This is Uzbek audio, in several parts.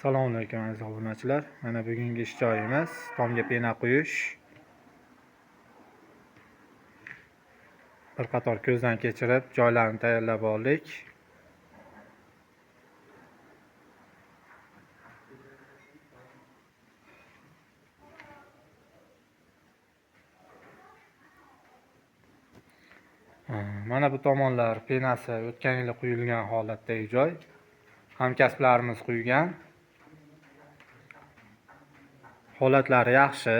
Assalomu alaykum aziz obunachilar. Mana bugungi ish joyimiz tomga pena quyish. Bir qator ko'zdan kechirib, joylarini tayyorlab oldik. Mana bu tomonlar penasi o'tgan yil quyilgan holatdagi joy. Hamkasblarimiz quygan. Holatlari yaxshi.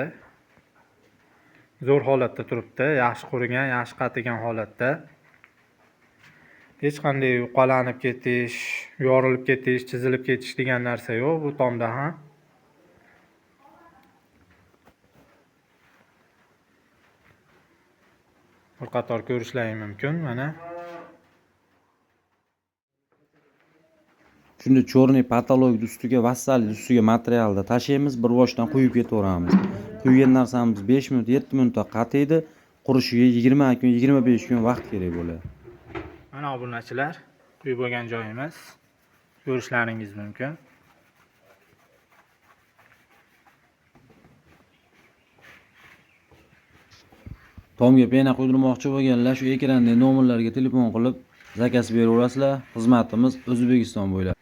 Zo'r holatda turibdi, yaxshi qurigan, yaxshi qatigan holatda. Hech qanday yo'qolanib ketish, yorilib ketish, chizilib ketish degan narsa yo'q bu tomda ham. Bir qator ko'rishlaring mumkin mana. Shunda chorniy patologik ustiga vassallik ustiga materialda tashlaymiz, bir boshdan quyib ketaveramiz. Quygan narsamiz 5 minut, 7 minutda qatiydi. Qurishiga 20 kun, 25 kun vaqt kerak bo'ladi. Mana obunachilar, quyib bo'lgan joyimiz. Ko'rishlaringiz mumkin. Tomga pena quydirmoqchi bo'lganlar shu ekrandagi nomerlarga telefon qilib zakaz beraverasizlar. Xizmatimiz O'zbekiston bo'ylab.